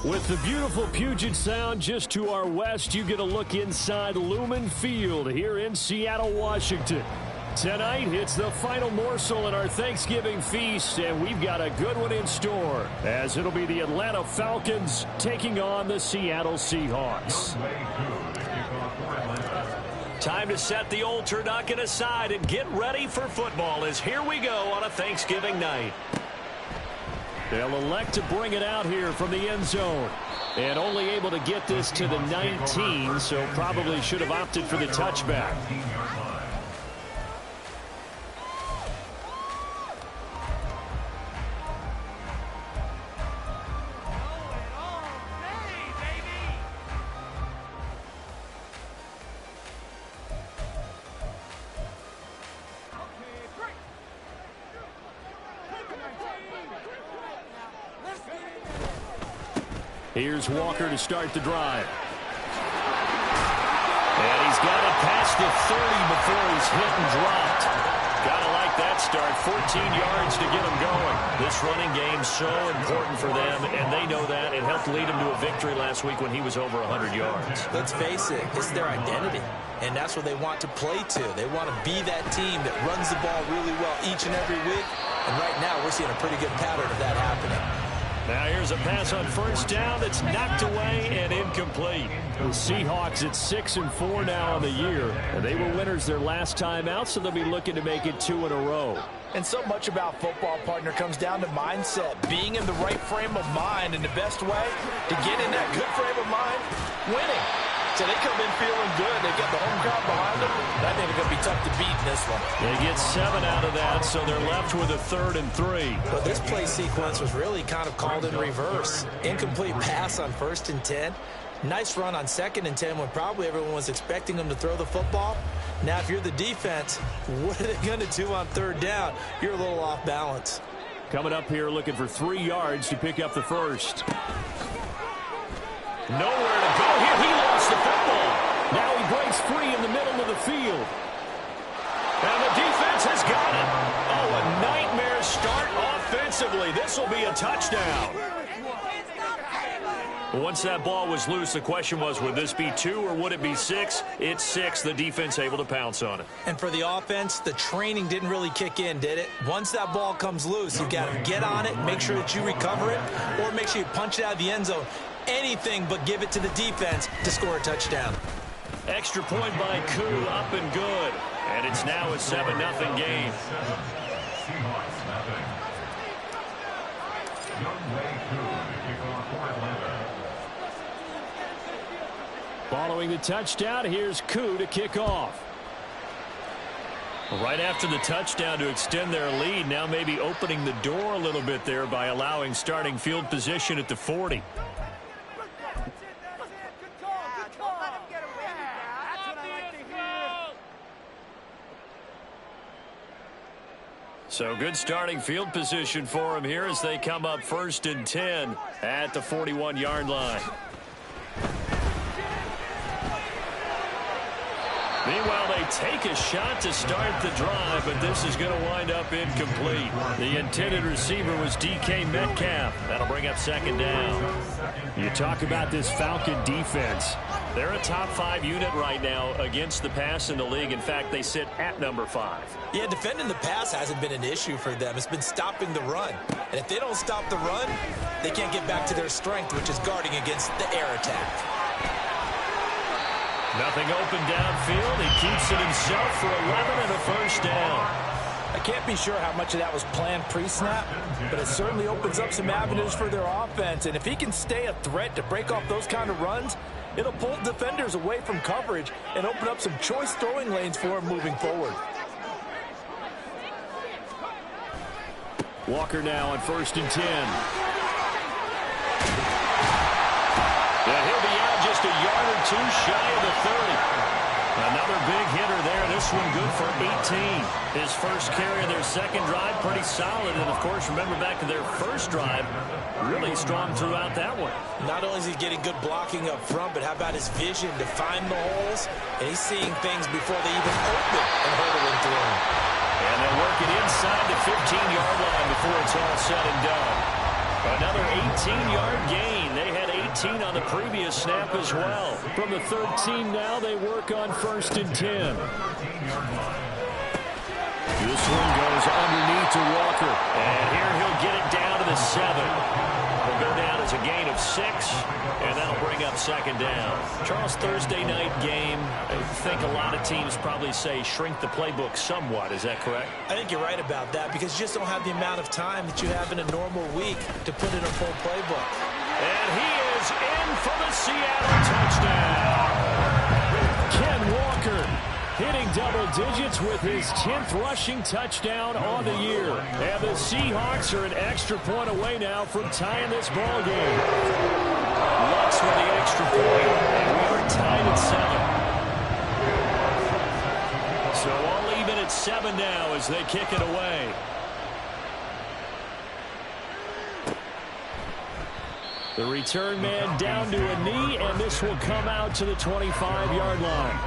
With the beautiful Puget Sound just to our west, you get a look inside Lumen Field here in Seattle, Washington. Tonight, it's the final morsel in our Thanksgiving feast, and we've got a good one in store, as it'll be the Atlanta Falcons taking on the Seattle Seahawks. Time to set the old turducken aside and get ready for football, as here we go on a Thanksgiving night. They'll elect to bring it out here from the end zone. And only able to get this to the 19, so probably should have opted for the touchback. Here's Walker to start the drive. And he's got it past the 30 before he's hit and dropped. Gotta like that start. 14 yards to get him going. This running game's so important for them, and they know that. It helped lead him to a victory last week when he was over 100 yards. Let's face it, it's their identity, and that's what they want to play to. They want to be that team that runs the ball really well each and every week, and right now we're seeing a pretty good pattern of that happening. Now here's a pass on first down that's knocked away and incomplete. The Seahawks at 6-4 now on the year. And they were winners their last time out, so they'll be looking to make it 2 in a row. And so much about football, partner, comes down to mindset. Being in the right frame of mind, and the best way to get in that good frame of mind, winning. So they come in feeling good. They get the home crowd behind them. And I think they're going to be tough to beat in this one. They get 7 out of that, so they're left with a 3rd and 3. But this play sequence was really kind of called in reverse. Incomplete pass on 1st and 10. Nice run on 2nd and 10 when probably everyone was expecting them to throw the football. Now, if you're the defense, what are they going to do on 3rd down? You're a little off balance. Coming up here looking for 3 yards to pick up the first. Nowhere to go here. He lost the football. Now he breaks free in the middle of the field. And the defense has got it. Oh, a nightmare start offensively. This will be a touchdown. Once that ball was loose, the question was, would this be 2 or would it be 6? It's 6. The defense able to pounce on it. And for the offense, the training didn't really kick in, did it? Once that ball comes loose, you've got to get on it, make sure that you recover it, or make sure you punch it out of the end zone. Anything but give it to the defense to score a touchdown. Extra point by Koo, up and good. And it's now a 7-0 game. Following the touchdown, here's Koo to kick off. Right after the touchdown to extend their lead, now maybe opening the door a little bit there by allowing starting field position at the 40. So good starting field position for them here as they come up 1st and 10 at the 41-yard line. Meanwhile, they take a shot to start the drive, but this is going to wind up incomplete. The intended receiver was DK Metcalf. That'll bring up 2nd down. You talk about this Falcon defense. They're a top 5 unit right now against the pass in the league. In fact, they sit at number 5. Yeah, defending the pass hasn't been an issue for them. It's been stopping the run. And if they don't stop the run, they can't get back to their strength, which is guarding against the air attack. Nothing open downfield. He keeps it himself for 11 and a 1st down. I can't be sure how much of that was planned pre-snap, but it certainly opens up some avenues for their offense. And if he can stay a threat to break off those kind of runs, it'll pull defenders away from coverage and open up some choice throwing lanes for him moving forward. Walker now on 1st and 10. Yeah, he'll be out just a yard or 2 shy of the 30. Another big hitter there. This one good for 18. His first carry of their 2nd drive, pretty solid. And, of course, remember back to their 1st drive, really strong throughout that one. Not only is he getting good blocking up front, but how about his vision to find the holes? And he's seeing things before they even open and hurdling through them. And they'll work it inside the 15-yard line before it's all said and done. Another 18-yard gain. They had 19 on the previous snap as well. From the 13 now, they work on 1st and 10. This one goes underneath to Walker. And here he'll get it down to the 7. Will go down as a gain of 6, and that'll bring up 2nd down. Charles, Thursday night game, I think a lot of teams probably say shrink the playbook somewhat. Is that correct? I think you're right about that because you just don't have the amount of time that you have in a normal week to put in a full playbook. And he is in for the Seattle touchdown. Ken Walker hitting double digits with his 10th rushing touchdown on the year. And the Seahawks are an extra point away now from tying this ball game. Lutz with the extra point, and we are tied at 7. So all even at 7 now as they kick it away. The return man down to a knee, and this will come out to the 25-yard line.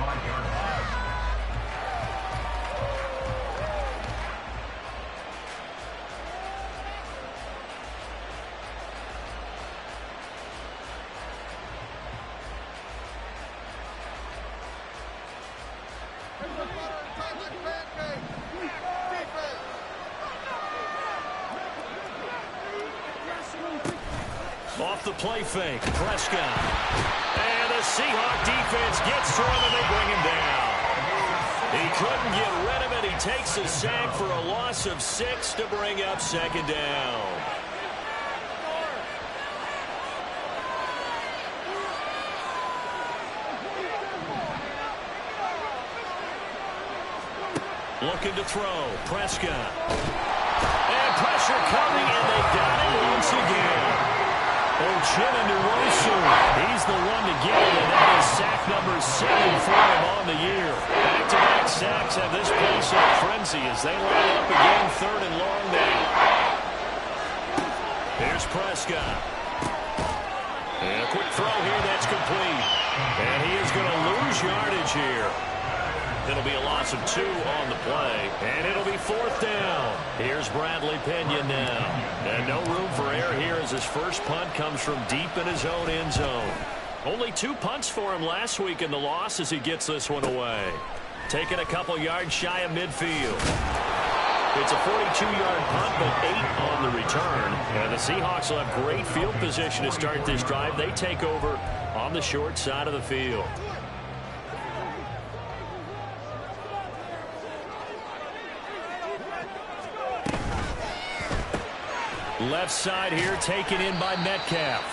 Off the play fake, Prescott. And the Seahawk defense gets to him and they bring him down. He couldn't get rid of it. He takes a sack for a loss of 6 to bring up 2nd down. Looking to throw, Prescott. And pressure coming, and they got him once again. Uchenna-Nwosu, he's the one to get it, and that is sack number 7 for him on the year. Back-to-back sacks have this place in a frenzy as they line up again 3rd and long now. Here's Prescott. And a quick throw here, that's complete. And he is going to lose yardage here. It'll be a loss of 2 on the play, and it'll be 4th down. Here's Bradley Pena now. And no room for error here as his first punt comes from deep in his own end zone. Only 2 punts for him last week in the loss as he gets this one away. Taking a couple yards shy of midfield. It's a 42-yard punt, but 8 on the return. And the Seahawks will have great field position to start this drive. They take over on the short side of the field. Left side here taken in by Metcalf.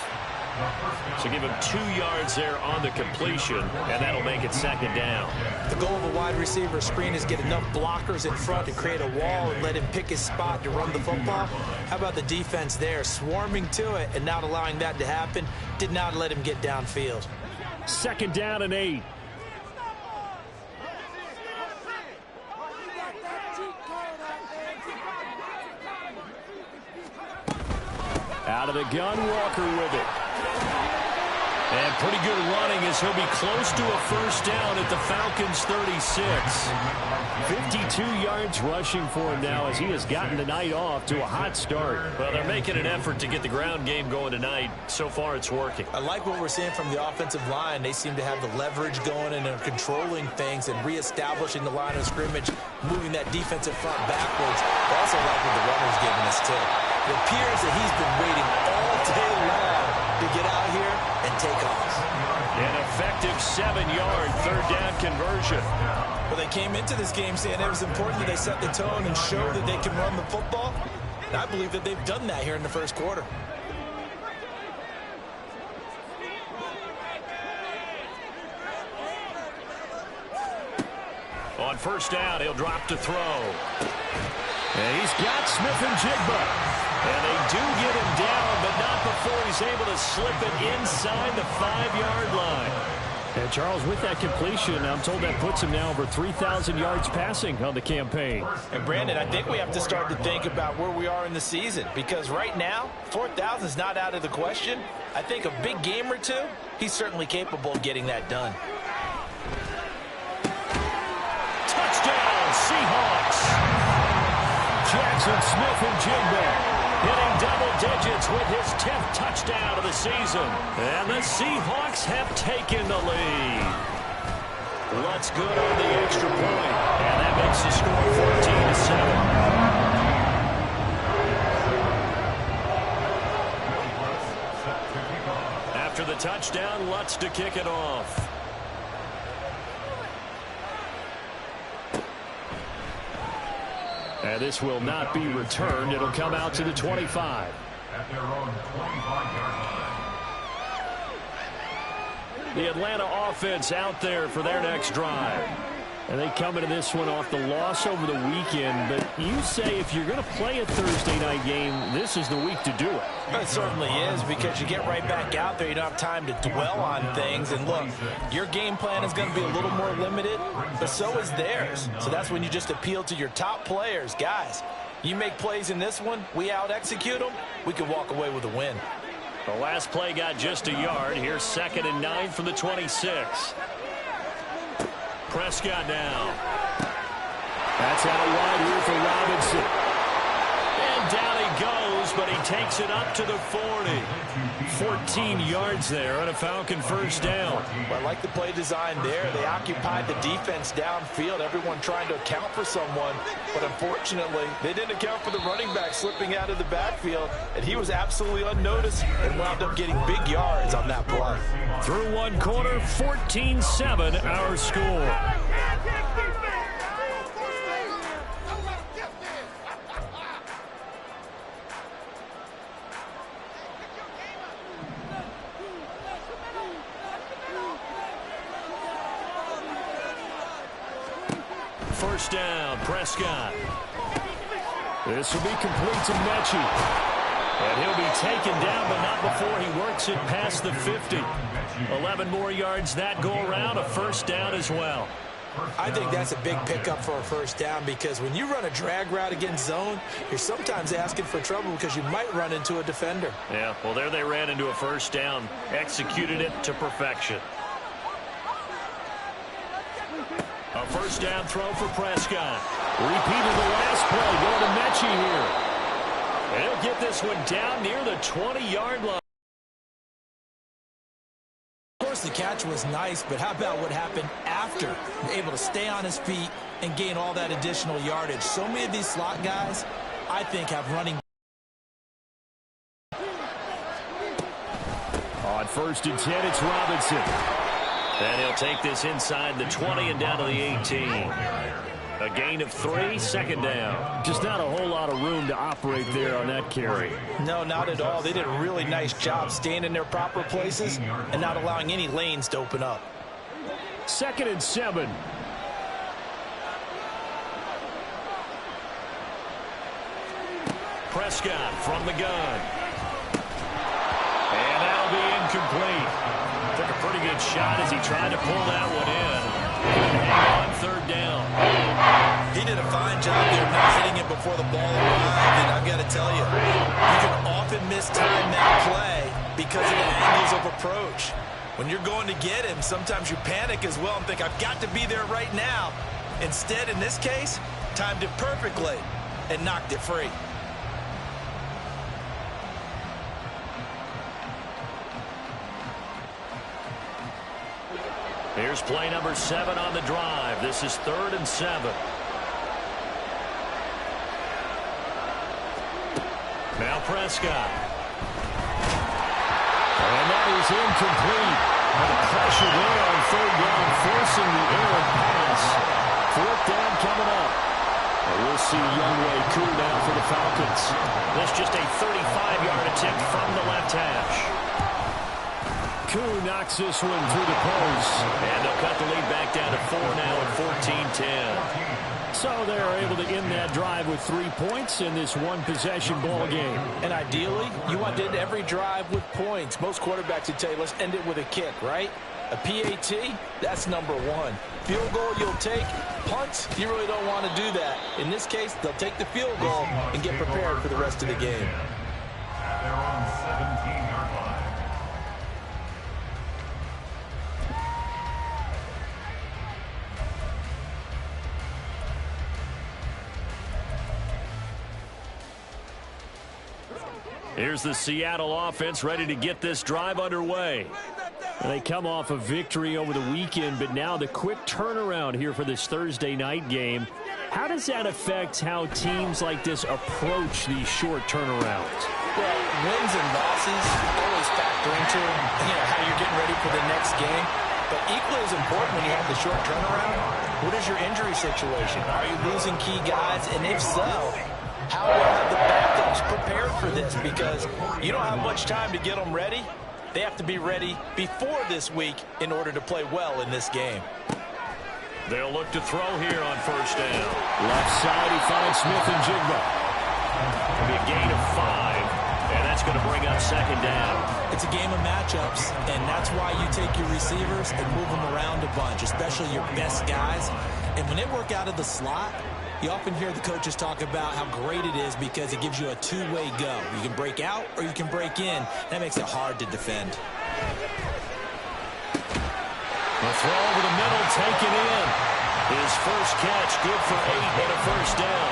So give him 2 yards there on the completion, and that'll make it 2nd down. The goal of a wide receiver screen is get enough blockers in front to create a wall and let him pick his spot to run the football. How about the defense there, swarming to it and not allowing that to happen? Did not let him get downfield. 2nd down and 8. Out of the gun, Walker with it. And pretty good running as he'll be close to a 1st down at the Falcons' 36. 52 yards rushing for him now as he has gotten the night off to a hot start. Well, they're making an effort to get the ground game going tonight. So far, it's working. I like what we're seeing from the offensive line. They seem to have the leverage going and are controlling things and reestablishing the line of scrimmage, moving that defensive front backwards. I also like what the runner's giving us, too. It appears that he's been waiting all day long to get out here and take off. An effective 7-yard 3rd down conversion. Well, they came into this game saying it was important that they set the tone and show that they can run the football. And I believe that they've done that here in the 1st quarter. On 1st down, he'll drop to throw. And he's got Smith-Njigba. And they do get him down, but not before he's able to slip it inside the 5-yard line. And Charles, with that completion, I'm told that puts him now over 3,000 yards passing on the campaign. And Brandon, I think we have to start to think about where we are in the season, because right now, 4,000 is not out of the question. I think a big game or 2, he's certainly capable of getting that done. Touchdown, Seahawks. Jackson Smith-Njigba hitting double digits with his 10th touchdown of the season. And the Seahawks have taken the lead. Lutz good on the extra point. And that makes the score 14-7. After the touchdown, Lutz to kick it off. And this will not be returned. It'll come out to the 25. At their own 25-yard line. The Atlanta offense out there for their next drive. And they come into this one off the loss over the weekend. But you say if you're going to play a Thursday night game, this is the week to do it. It certainly is, because you get right back out there. You don't have time to dwell on things. And look, your game plan is going to be a little more limited, but so is theirs. So that's when you just appeal to your top players. Guys, you make plays in this one, we out-execute them, we can walk away with a win. The last play got just a yard. Here's 2nd and 9 from the 26. Prescott now. That's out wide here for Robinson. And down he goes, but he takes it up to the 40. 14 yards there on a Falcon first down. Well, I like the play design there. They occupied the defense downfield, everyone trying to account for someone. But unfortunately, they didn't account for the running back slipping out of the backfield, and he was absolutely unnoticed and wound up getting big yards on that play. Through one quarter, 14-7 our score. First down, Prescott. This will be complete to Mechie. And he'll be taken down, but not before he works it past the 50. 11 more yards that go around, a first down as well. I think that's a big pickup for a first down, because when you run a drag route against zone, you're sometimes asking for trouble because you might run into a defender. Yeah, well, there they ran into a first down, executed it to perfection. A first down throw for Prescott. Repeated the last play, going to Mechie here. And he'll get this one down near the 20-yard line. Of course, the catch was nice, but how about what happened after? Able to stay on his feet and gain all that additional yardage. So many of these slot guys, I think, have running. On 1st and 10, it's Robinson. And he'll take this inside the 20 and down to the 18. A gain of 3, 2nd down. Just not a whole lot of room to operate there on that carry. No, not at all. They did a really nice job staying in their proper places and not allowing any lanes to open up. 2nd and 7. Prescott from the gun. And that'll be incomplete. Took a pretty good shot as he tried to pull that one in. On 3rd down. He did a fine job there not hitting it before the ball arrived, and I've got to tell you, you can often mistime that play because of the angles of approach. When you're going to get him, sometimes you panic as well and think, I've got to be there right now. Instead, in this case, timed it perfectly and knocked it free. Here's play number 7 on the drive. This is 3rd and 7. Now Prescott. And that is incomplete. And the pressure there on 3rd down, forcing the errant pass. 4th down coming up. And we'll see Younghoe Koo now for the Falcons. That's just a 35-yard attempt from the left hash. Koo knocks this one through the post. And they'll cut the lead back down to 4 now at 14-10. So they're able to end that drive with 3 points in this one-possession ball game. And ideally, you want to end every drive with points. Most quarterbacks would tell you, let's end it with a kick, right? A PAT, that's number 1. Field goal you'll take. Punts, you really don't want to do that. In this case, they'll take the field goal and get prepared for the rest of the game. They're on 17-yard line. Here's the Seattle offense ready to get this drive underway. They come off a victory over the weekend, but now the quick turnaround here for this Thursday night game. How does that affect how teams like this approach these short turnarounds? Well, wins and losses always factor into how you're getting ready for the next game. But equally as important when you have the short turnaround, what is your injury situation? Are you losing key guys? And if so, how well have the backups prepared for this? Because you don't have much time to get them ready. They have to be ready before this week in order to play well in this game. They'll look to throw here on first down. Left side, he finds Smith and Jigba. It'll be a gain of 5, and that's going to bring up second down. It's a game of matchups, and that's why you take your receivers and move them around a bunch, especially your best guys. And when they work out of the slot, you often hear the coaches talk about how great it is because it gives you a two-way go. You can break out or you can break in. That makes it hard to defend. The throw over the middle, taken in. His first catch, good for 8 and a first down.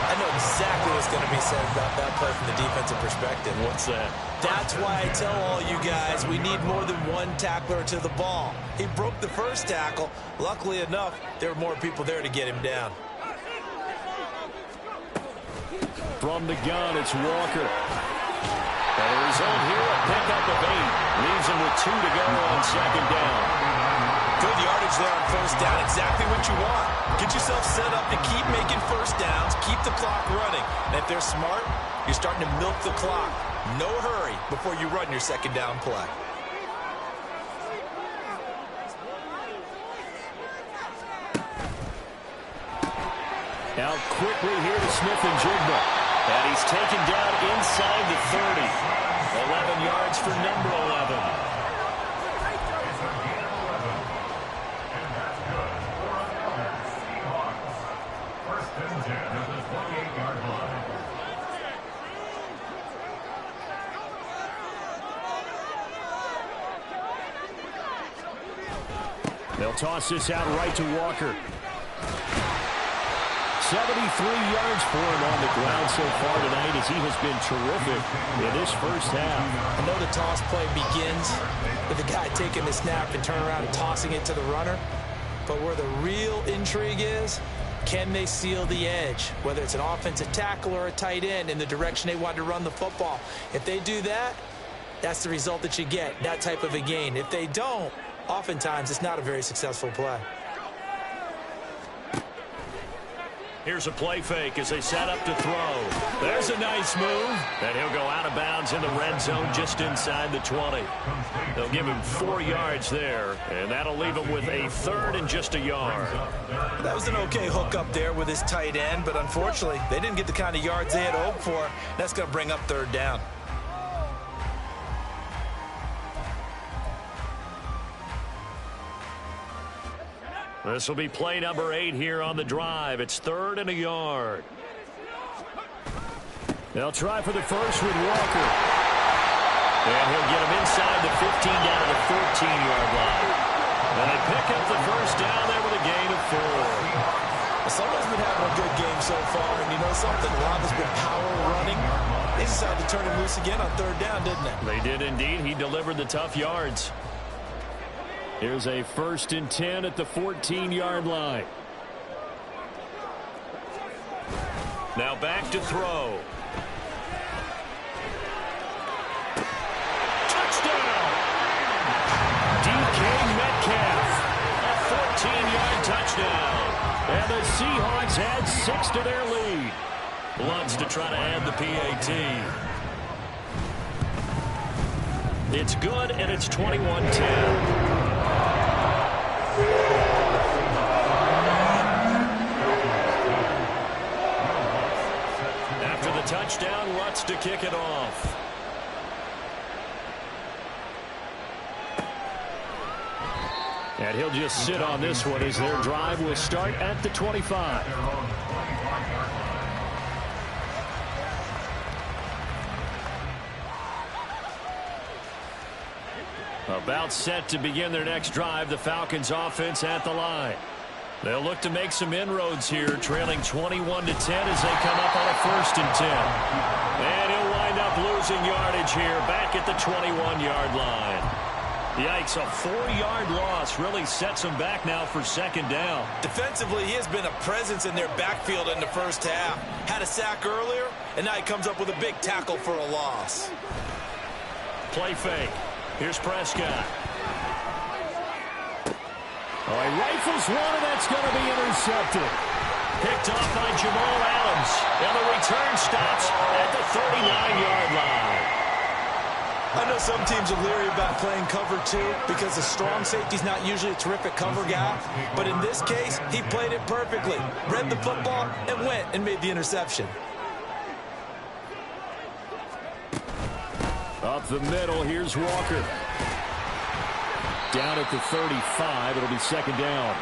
I know exactly what's going to be said about that play from the defensive perspective. What's that? That's why I tell all you guys we need more than one tackler to the ball. He broke the first tackle. Luckily enough, there were more people there to get him down. From the gun, it's Walker. And the result here, a pickup of 8. Leaves him with 2 to go on second down. Good yardage there on first down. Exactly what you want. Get yourself set up to keep making first downs. Keep the clock running. And if they're smart, you're starting to milk the clock. No hurry before you run your second down play. Out quickly here to Smith and Jigba. And he's taken down inside the 30. 11 yards for number 11. First and 10 at the 28-yard line. They'll toss this out right to Walker. 73 yards for him on the ground so far tonight as he has been terrific in this first half. I know the toss play begins with the guy taking the snap and turn around and tossing it to the runner. But where the real intrigue is, can they seal the edge? Whether it's an offensive tackle or a tight end in the direction they want to run the football. If they do that, that's the result that you get, that type of a gain. If they don't, oftentimes it's not a very successful play. Here's a play fake as they set up to throw. There's a nice move. And he'll go out of bounds in the red zone just inside the 20. They'll give him 4 yards there, and that'll leave him with a third and just a yard. That was an okay hook up there with his tight end, but unfortunately, they didn't get the kind of yards they had hoped for. That's going to bring up third down. This will be play number 8 here on the drive. It's 3rd and a yard. They'll try for the first with Walker. And he'll get him inside the 15 down to the 14-yard line. And they pick up the first down there with a gain of 4. Well, someone's been having a good game so far, and you know something? A lot has been power running. They decided to turn him loose again on third down, didn't they? They did indeed. He delivered the tough yards. Here's a 1st and 10 at the 14-yard line. Now back to throw. Touchdown! DK Metcalf. A 14-yard touchdown. And the Seahawks add 6 to their lead. Bloods to try to add the PAT. It's good, and it's 21-10. After the touchdown, Lutz to kick it off. And he'll just sit on this one as their drive will start at the 25. About set to begin their next drive, the Falcons offense at the line. They'll look to make some inroads here, trailing 21-10 as they come up on a 1st and 10. And he'll wind up losing losing yardage here back at the 21-yard line. Yikes, a 4-yard loss really sets him back now for second down. Defensively, he has been a presence in their backfield in the first half. Had a sack earlier, and now he comes up with a big tackle for a loss. Play fake. Here's Prescott. Oh, he rifles one, and that's going to be intercepted. Picked off by Jamal Adams. And the return stops at the 39-yard line. I know some teams are leery about playing cover 2 because a strong safety's not usually a terrific cover guy. But in this case, he played it perfectly. Read the football and went and made the interception. Up the middle, here's Walker. Down at the 35, it'll be second down.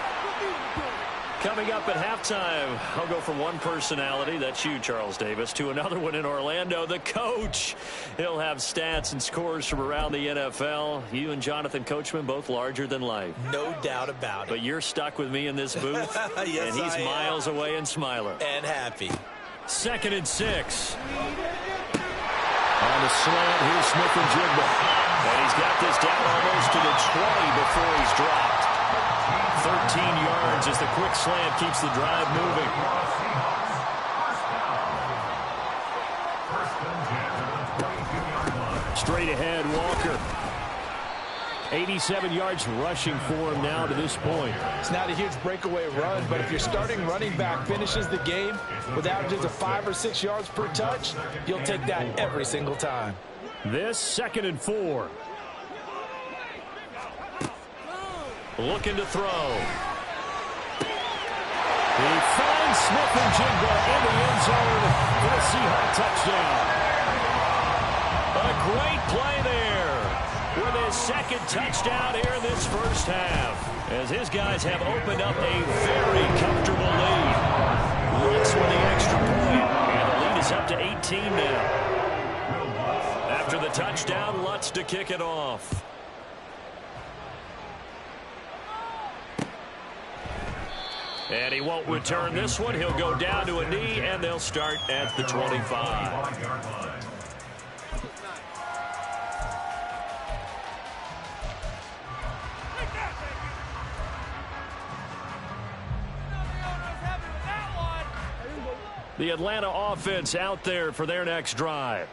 Coming up at halftime, I'll go from one personality, that's you, Charles Davis, to another one in Orlando, the coach. He'll have stats and scores from around the NFL. You and Jonathan Coachman, both larger than life. No doubt about it. But you're stuck with me in this booth, yes, and he's miles away and smiling. And happy. 2nd and 6. On the slant, here's Smith and Jigba. And he's got this down almost to the 20 before he's dropped. 13 yards as the quick slant keeps the drive moving. Straight ahead, Walker. 87 yards rushing for him now to this point. It's not a huge breakaway run, but if your starting running back finishes the game with averages of 5 or 6 yards per touch, you'll take that every single time. This 2nd and 4. Looking to throw. He finds Smith and Jigba in the end zone for a Seahawk touchdown. A great play there with his 2nd touchdown here in this first half, as his guys have opened up a very comfortable lead. Lutz with the extra point, and the lead is up to 18 now. After the touchdown, Lutz to kick it off. And he won't return this one. He'll go down to a knee, and they'll start at the 25. The Atlanta offense out there for their next drive.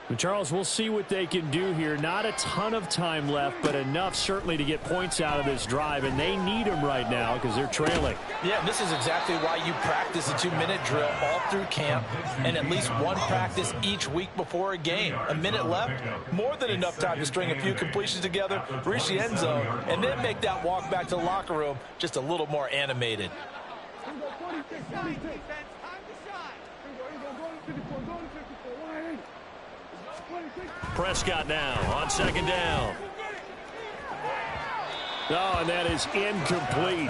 And Charles, we'll see what they can do here. Not a ton of time left, but enough certainly to get points out of this drive, and they need them right now because they're trailing. Yeah, this is exactly why you practice a 2-minute drill all through camp and at least one practice each week before a game. A minute left, more than enough time to string a few completions together, reach the end zone, and then make that walk back to the locker room just a little more animated. Prescott now on 2nd down. Oh, and that is incomplete.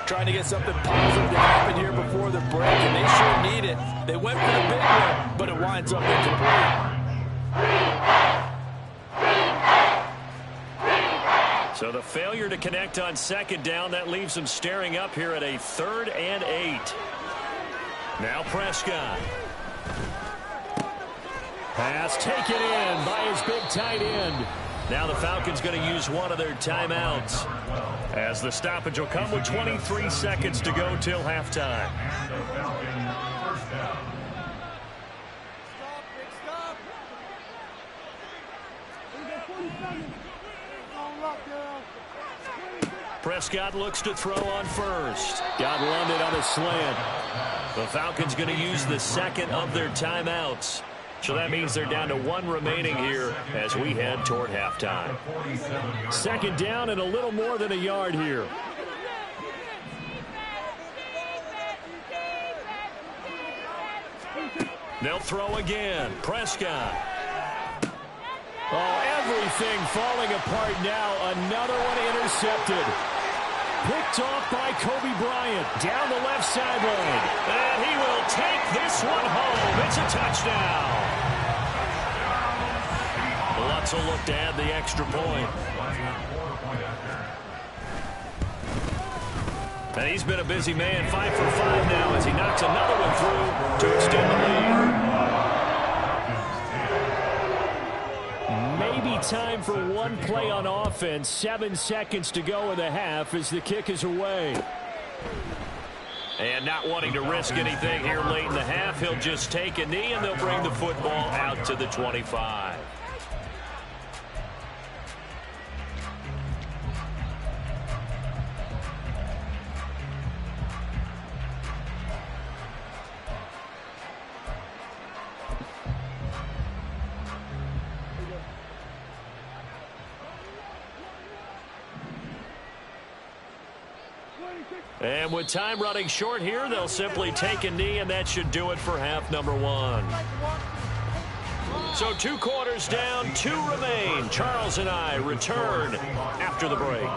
Trying to get something positive to happen here before the break, and they sure need it. They went for the big one, but it winds up incomplete. So the failure to connect on 2nd down, that leaves them staring up here at a 3rd and 8. Now Prescott. Pass taken in by his big tight end. Now the Falcons going to use one of their timeouts, as the stoppage will come with 23 seconds to go till halftime. Prescott looks to throw on 1st. Got London on a slant. The Falcons going to use the 2nd of their timeouts. So that means they're down to 1 remaining here as we head toward halftime. 2nd down and a little more than a yard here. They'll throw again. Prescott. Oh, everything falling apart now. Another one intercepted. Picked off by Kobe Bryant down the left sideline. And he will take this one home. It's a touchdown. Lutz will look to add the extra point. And he's been a busy man, 5 for 5 now as he knocks another one through to extend the lead. time for one play on offense. 7 seconds to go in the half as the kick is away. And not wanting to risk anything here late in the half, he'll just take a knee, and they'll bring the football out to the 25. And with time running short here, they'll simply take a knee, and that should do it for half number one. So 2 quarters down, 2 remain. Charles and I return after the break.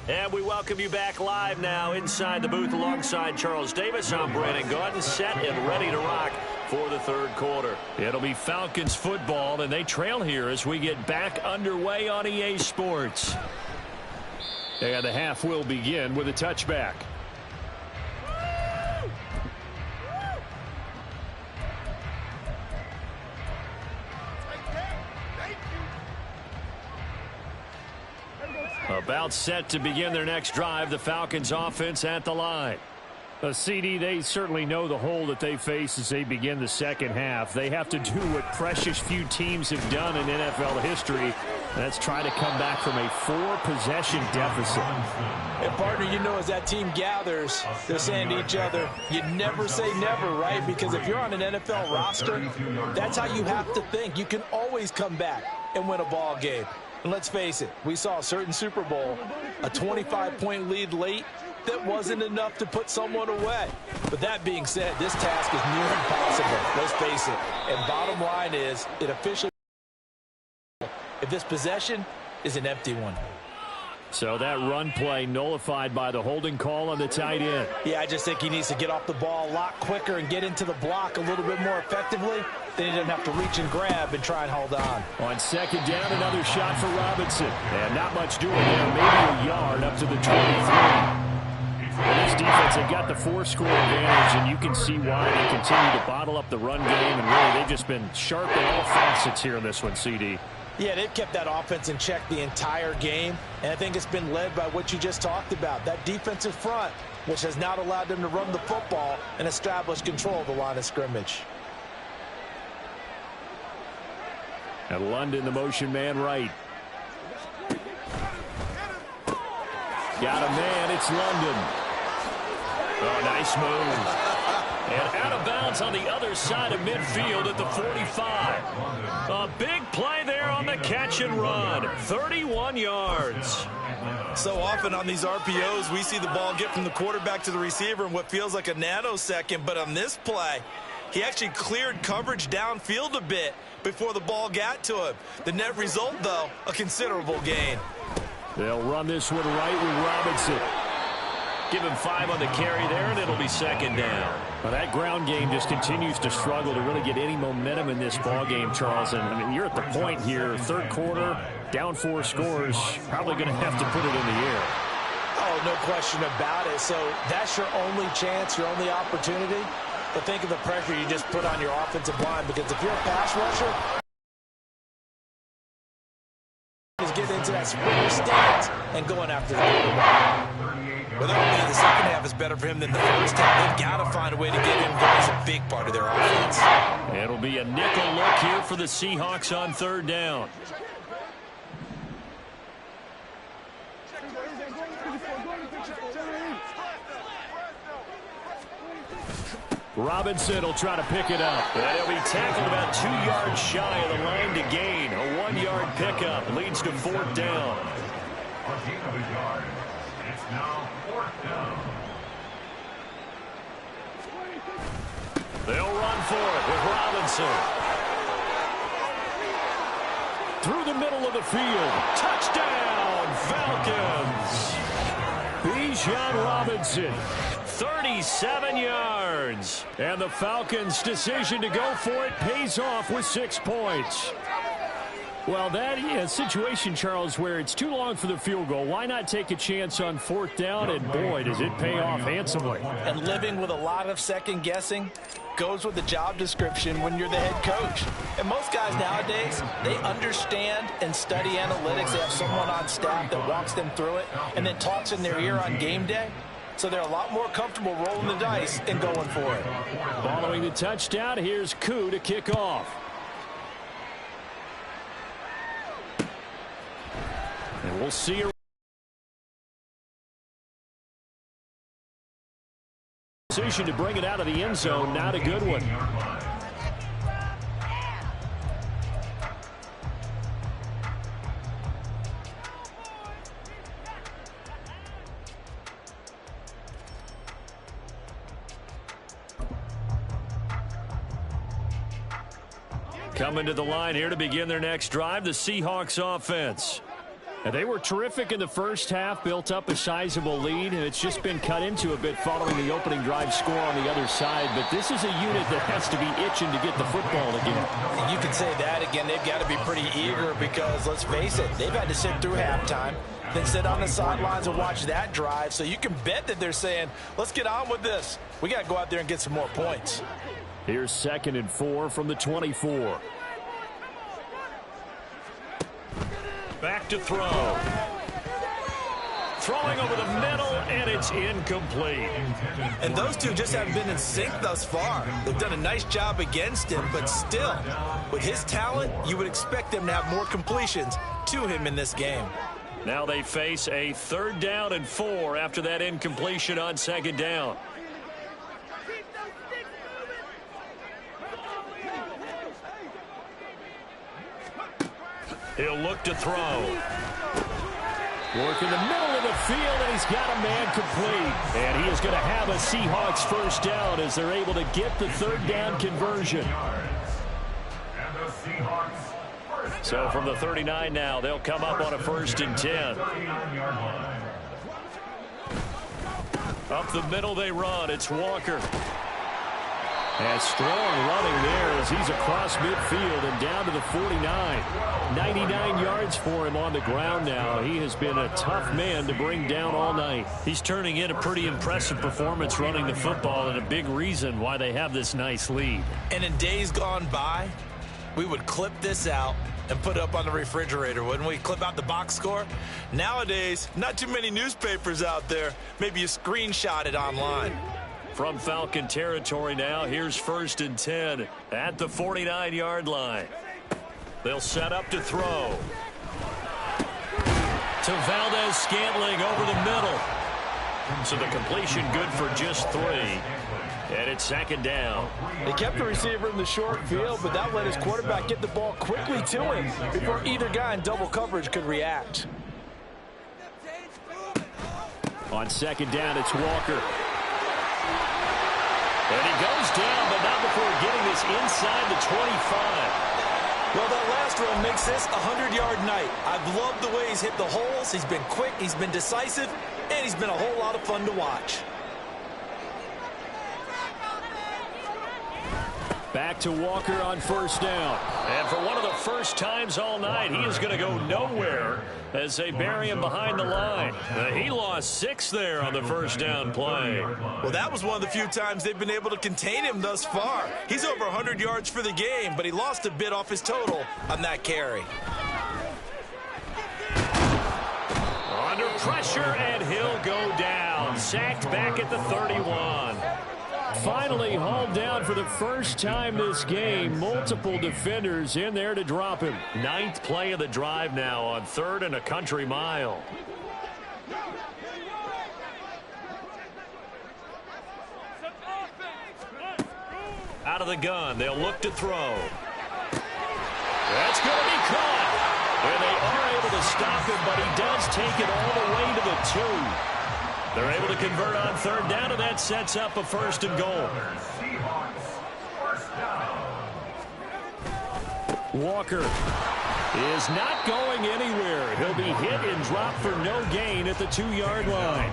And we welcome you back live now inside the booth alongside Charles Davis. I'm Brandon Gaudin, set and ready to rock for the third quarter. It'll be Falcons football, and they trail here as we get back underway on EA Sports. And the half will begin with a touchback. About set to begin their next drive, the Falcons offense at the line. CD, they certainly know the hole that they face as they begin the second half. They have to do what precious few teams have done in NFL history. That's try to come back from a 4-possession deficit. And partner, you know, as that team gathers, they're saying to each other, you never say never, right? Because if you're on an NFL roster, that's how you have to think. You can always come back and win a ball game. And let's face it, we saw a certain Super Bowl, a 25-point lead late, that wasn't enough to put someone away. But that being said, this task is near impossible. Let's face it. And bottom line is, it officially, if this possession is an empty one. So that run play nullified by the holding call on the tight end. Yeah, I just think he needs to get off the ball a lot quicker and get into the block a little bit more effectively. Then he doesn't have to reach and grab and try and hold on. On second down, another shot for Robinson. And not much doing there. Maybe a yard up to the 23. Well, this defense, they've got the 4-score advantage, and you can see why they continue to bottle up the run game. And really, they've just been sharp in all facets here in this one, CD. Yeah, they've kept that offense in check the entire game, and I think it's been led by what you just talked about, that defensive front, which has not allowed them to run the football and establish control of the line of scrimmage. And London, the motion man right. Got a man, it's London. Oh, nice move. And out of bounds on the other side of midfield at the 45. A big play there on the catch and run. 31 yards. So often on these RPOs, we see the ball get from the quarterback to the receiver in what feels like a nanosecond. But on this play, he actually cleared coverage downfield a bit before the ball got to him. The net result, though, a considerable gain. They'll run this one right with Robinson. Give him 5 on the carry there, and it'll be second down. Well, that ground game just continues to struggle to really get any momentum in this ball game, Charles. And, I mean, you're at the point here, third quarter, down 4 scores, probably going to have to put it in the air. Oh, no question about it. So that's your only chance, your only opportunity. But think of the pressure you just put on your offensive line, because if you're a pass rusher, is getting into that sprinter stance and going after the quarterback. Well, the second half is better for him than the first half. They've got to find a way to get him going. It's a big part of their offense. It'll be a nickel look here for the Seahawks on third down. Robinson will try to pick it up. And he'll be tackled about 2 yards shy of the line to gain. A 1-yard pickup leads to fourth down. It's now fourth down. They'll run for it with Robinson. Through the middle of the field. Touchdown, Falcons. Bijan Robinson. 37 yards. And the Falcons' decision to go for it pays off with 6 points. Well, that is a situation, Charles, where it's too long for the field goal. Why not take a chance on 4th down? And, boy, does it pay off handsomely. And living with a lot of second guessing goes with the job description when you're the head coach. And most guys nowadays, they understand and study analytics. They have someone on staff that walks them through it and then talks in their ear on game day. So they're a lot more comfortable rolling the dice and going for it. Following the touchdown, here's Koo to kick off. And we'll see her decision to bring it out of the end zone. Not a good one. Coming to the line here to begin their next drive, the Seahawks offense. And they were terrific in the first half, built up a sizable lead, and it's just been cut into a bit following the opening drive score on the other side. But this is a unit that has to be itching to get the football again. You can say that again. They've got to be pretty eager because, let's face it, they've had to sit through halftime, then sit on the sidelines and watch that drive. So you can bet that they're saying, let's get on with this. We got to go out there and get some more points. Here's 2nd and 4 from the 24. Back to throw. Throwing over the middle, and it's incomplete. And those two just haven't been in sync thus far. They've done a nice job against him, but still, with his talent, you would expect them to have more completions to him in this game. Now they face a 3rd down and 4 after that incompletion on 2nd down. He'll look to throw. Work in the middle of the field, and he's got a man complete. And he is going to have a Seahawks 1st down as they're able to get the 3rd down conversion. So from the 39 now, they'll come up on a 1st and 10. Up the middle they run. It's Walker. And strong running there as he's across midfield and down to the 49. 99 yards for him on the ground now. He has been a tough man to bring down all night. He's turning in a pretty impressive performance running the football, and a big reason why they have this nice lead. And in days gone by, we would clip this out and put it up on the refrigerator, wouldn't we? Clip out the box score. Nowadays, not too many newspapers out there. Maybe you screenshot it online. From Falcon territory now, here's 1st and 10 at the 49-yard line. They'll set up to throw. To Valdez-Scantling over the middle. So the completion good for just 3. And it's 2nd down. They kept the receiver in the short field, but that let his quarterback get the ball quickly to him before either guy in double coverage could react. On 2nd down, it's Walker. And he goes down, but not before getting this inside the 25. Well, that last run makes this a 100-yard night. I've loved the way he's hit the holes. He's been quick, he's been decisive, and he's been a whole lot of fun to watch. Back to Walker on 1st down. And for one of the first times all night, he is going to go nowhere as they bury him behind the line. He lost 6 there on the 1st down play. Well, that was one of the few times they've been able to contain him thus far. He's over 100 yards for the game, but he lost a bit off his total on that carry. Under pressure, and he'll go down. Sacked back at the 31. Finally hauled down for the first time this game. Multiple defenders in there to drop him. 9th play of the drive now on 3rd and a country mile. Out of the gun, they'll look to throw. That's going to be caught. And they are able to stop him, but he does take it all the way to the 2. They're able to convert on 3rd down, and that sets up a 1st and goal. Walker is not going anywhere. He'll be hit and dropped for no gain at the 2-yard line.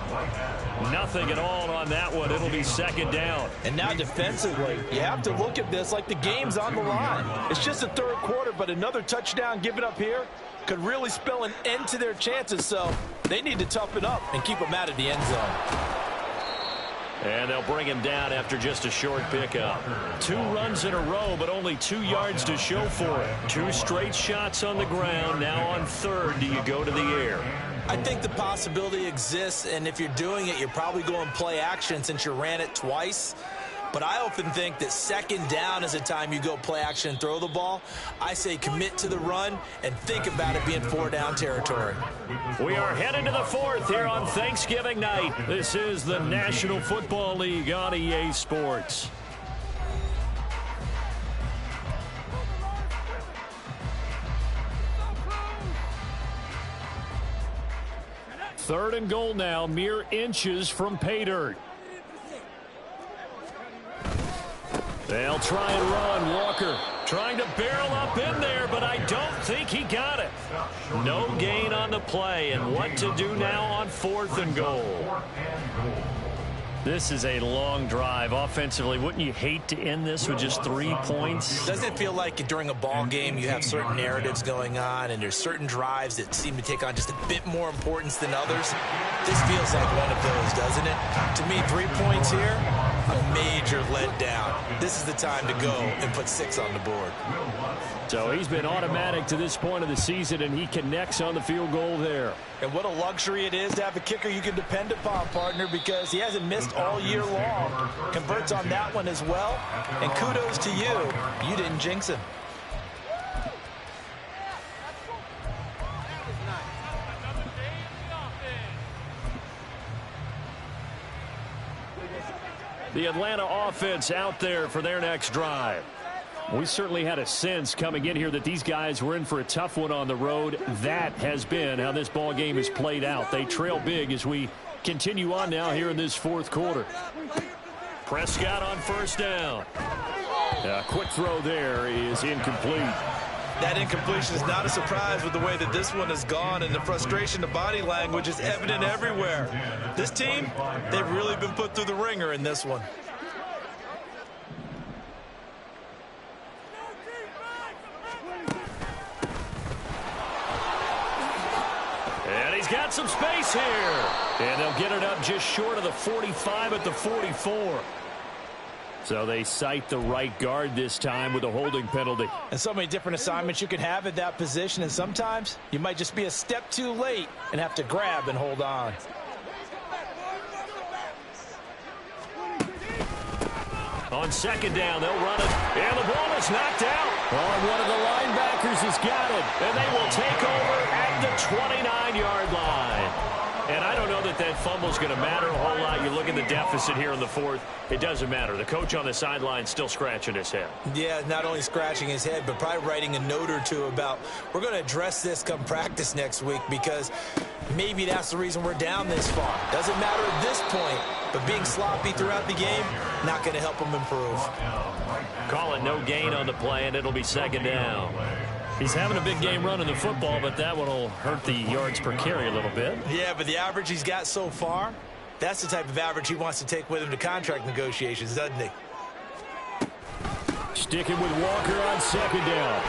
Nothing at all on that one. It'll be second down. And now defensively, you have to look at this like the game's on the line. It's just the third quarter, but another touchdown given up here could really spell an end to their chances. So they need to toughen up and keep them out of the end zone. And they'll bring him down after just a short pickup. 2 runs in a row, but only 2 yards to show for it. 2 straight shots on the ground. Now on third, do you go to the air? I think the possibility exists, and if you're doing it, you're probably going play action since you ran it twice. But I often think that second down is a time you go play action and throw the ball. I say commit to the run and think about it being 4-down territory. We are headed to the fourth here on Thanksgiving night. This is the National Football League on EA Sports. Third and goal now, mere inches from pay dirt. They'll try and run. Walker trying to barrel up in there, but I don't think he got it. No gain on the play, and what to do now on 4th and goal. This is a long drive. Offensively, wouldn't you hate to end this with just 3 points? Doesn't it feel like during a ball game you have certain narratives going on and there's certain drives that seem to take on just a bit more importance than others? This feels like one of those, doesn't it? To me, 3 points here, a major letdown. This is the time to go and put 6 on the board. So he's been automatic to this point of the season, and he connects on the field goal there. And what a luxury it is to have a kicker you can depend upon, partner, because he hasn't missed all year long. Converts on that one as well. And kudos to you. You didn't jinx him. The Atlanta offense out there for their next drive. We certainly had a sense coming in here that these guys were in for a tough one on the road. That has been how this ball game has played out. They trail big as we continue on now here in this 4th quarter. Prescott on first down. A quick throw there is incomplete. That incompletion is not a surprise with the way that this one has gone, and the frustration, the body language is evident everywhere. This team, they've really been put through the ringer in this one. And he's got some space here. And they'll get it up just short of the 45 at the 44. So they cite the right guard this time with a holding penalty. And so many different assignments you can have at that position, and sometimes you might just be a step too late and have to grab and hold on. On second down, they'll run it. And the ball is knocked out. Oh, one of the linebackers has got it. And they will take over at the 29-yard line. And I don't know that that fumble is going to matter a whole lot. You look at the deficit here in the 4th. It doesn't matter. The coach on the sideline still scratching his head. Yeah, not only scratching his head, but probably writing a note or two about we're going to address this come practice next week because maybe that's the reason we're down this far. Doesn't matter at this point, but being sloppy throughout the game, not going to help him improve. Call it no gain on the play, and it'll be second down. He's having a big game running the football, but that one will hurt the yards per carry a little bit. Yeah, but the average he's got so far, that's the type of average he wants to take with him to contract negotiations, doesn't he? Sticking with Walker on second down.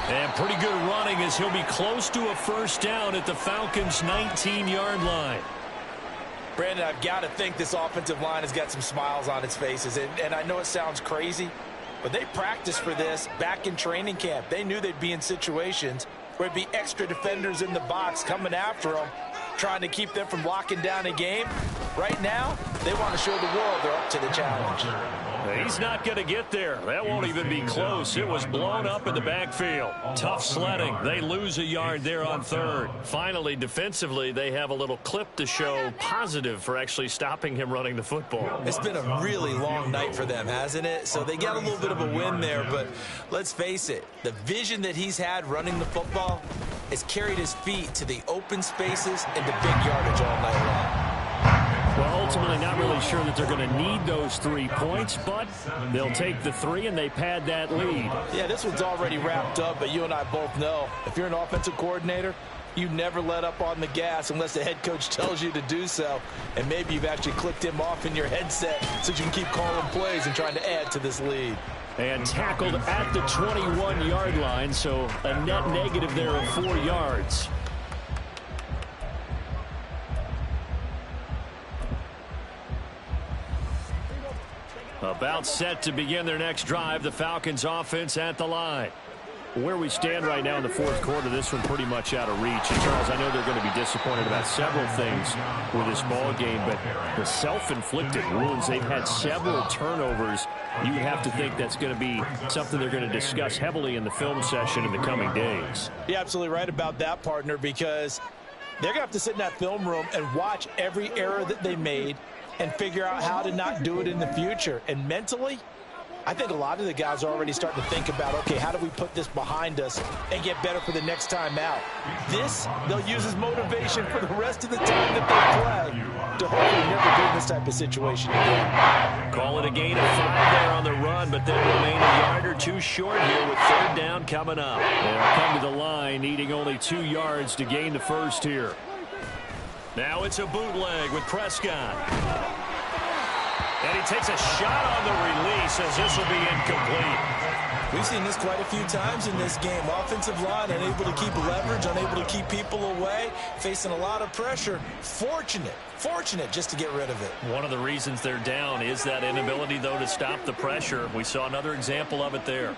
And pretty good running as he'll be close to a first down at the Falcons' 19-yard line. Brandon, I've got to think this offensive line has got some smiles on its faces. And I know it sounds crazy, but they practiced for this back in training camp. They knew they'd be in situations where it'd be extra defenders in the box coming after them, trying to keep them from locking down a game. Right now, they want to show the world they're up to the challenge. He's not going to get there. That won't even be close. It was blown up in the backfield. Tough sledding. They lose a yard there on third. Finally, defensively, they have a little clip to show positive for actually stopping him running the football. It's been a really long night for them, hasn't it? So they got a little bit of a win there, but let's face it, the vision that he's had running the football has carried his feet to the open spaces and the big yardage all night long. Well, ultimately not really sure that they're going to need those 3 points, but they'll take the 3 and they pad that lead. Yeah, this one's already wrapped up, but you and I both know if you're an offensive coordinator, you never let up on the gas unless the head coach tells you to do so. And maybe you've actually clicked him off in your headset so you can keep calling plays and trying to add to this lead. And tackled at the 21-yard line, so a net negative there of 4 yards. About set to begin their next drive, the Falcons offense at the line. Where we stand right now in the fourth quarter, this one pretty much out of reach. And Charles, I know they're going to be disappointed about several things with this ball game, but the self-inflicted wounds, they've had several turnovers. You would have to think that's going to be something they're going to discuss heavily in the film session in the coming days. You're absolutely right about that, partner, because they're going to have to sit in that film room and watch every error that they made and figure out how to not do it in the future. And mentally, I think a lot of the guys are already starting to think about, okay, how do we put this behind us and get better for the next time out? This, they'll use as motivation for the rest of the time that they play to hopefully never be in this type of situation again. Call it a gain of 5 there on the run, but then remain a yard or 2 short here with 3rd down coming up. They'll come to the line, needing only 2 yards to gain the first here. Now it's a bootleg with Prescott. And he takes a shot on the release as this will be incomplete. We've seen this quite a few times in this game. Offensive line unable to keep leverage, unable to keep people away, facing a lot of pressure. Fortunate just to get rid of it. One of the reasons they're down is that inability, though, to stop the pressure. We saw another example of it there.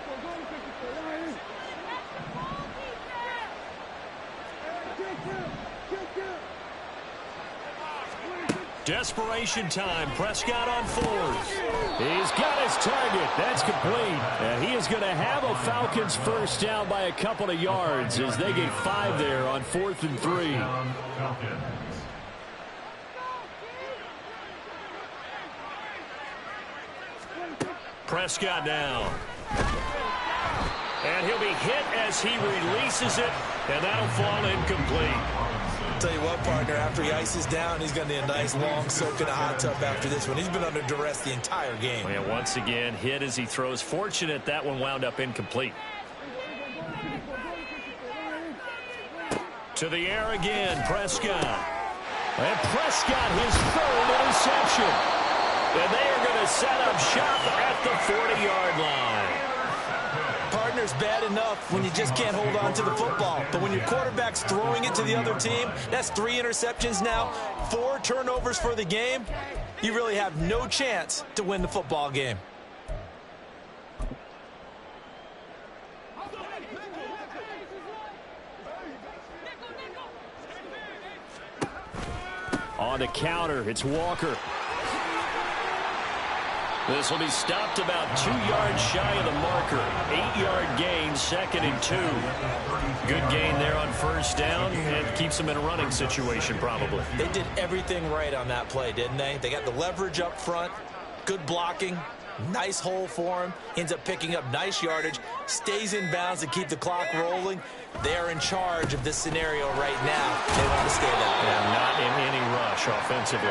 Desperation time. Prescott on 4th. He's got his target. That's complete. And he is going to have a Falcons first down by a couple of yards as they get 5 there on 4th and 3. Prescott now. And he'll be hit as he releases it, and that'll fall incomplete. Tell you what, partner, after he ices down, he's going to need a nice long soak in a hot tub after this one. He's been under duress the entire game. And once again, hit as he throws. Fortunate that one wound up incomplete. To the air again, Prescott. And Prescott, his 3rd interception. And they are going to set up shop at the 40-yard line. Partner's bad enough when you just can't hold on to the football. But when your quarterback's throwing it to the other team, that's 3 interceptions now, 4 turnovers for the game. You really have no chance to win the football game. On the counter, it's Walker. This will be stopped about 2 yards shy of the marker. 8-yard gain, 2nd and 2. Good gain there on first down and keeps them in a running situation probably. They did everything right on that play, didn't they? They got the leverage up front, good blocking, nice hole for him, ends up picking up nice yardage, stays in bounds to keep the clock rolling. They are in charge of this scenario right now. They want to stay that way. And not in any rush offensively.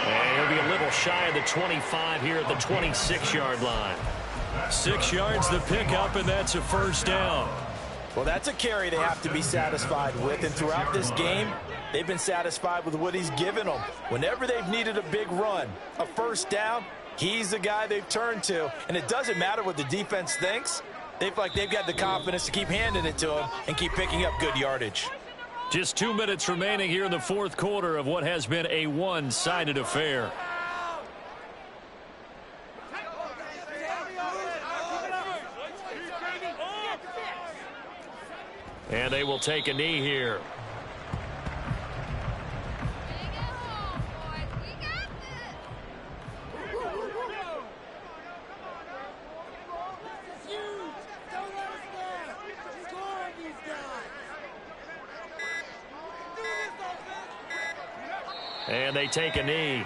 And he'll be a little shy of the 25 here at the 26-yard line. 6 yards the pickup, and that's a first down. Well, that's a carry they have to be satisfied with. And throughout this game, they've been satisfied with what he's given them. Whenever they've needed a big run, a first down, he's the guy they've turned to. And it doesn't matter what the defense thinks. They've got the confidence to keep handing it to him and keep picking up good yardage. Just 2 minutes remaining here in the fourth quarter of what has been a one-sided affair. And they will take a knee here. And they take a knee.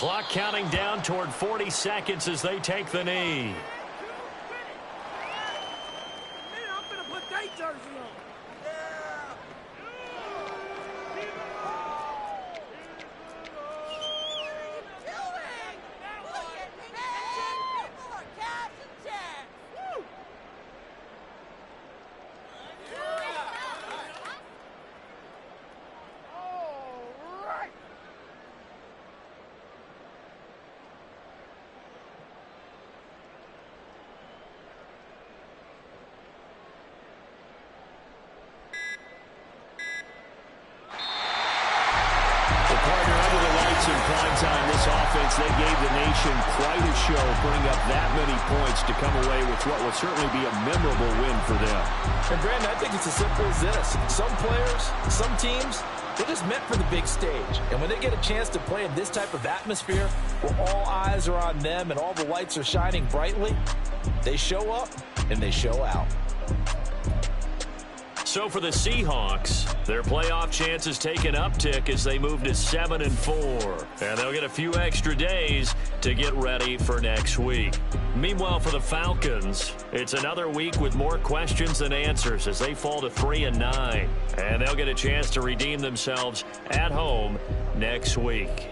Clock counting down toward 40 seconds as they take the knee. In prime time, this offense, they gave the nation quite a show, putting up that many points to come away with what will certainly be a memorable win for them. And Brandon, I think it's as simple as this. Some players, some teams, they're just meant for the big stage. And when they get a chance to play in this type of atmosphere, where all eyes are on them and all the lights are shining brightly, they show up and they show out. So for the Seahawks, their playoff chances take an uptick as they move to 7-4. And they'll get a few extra days to get ready for next week. Meanwhile, for the Falcons, it's another week with more questions than answers as they fall to 3-9. And they'll get a chance to redeem themselves at home next week.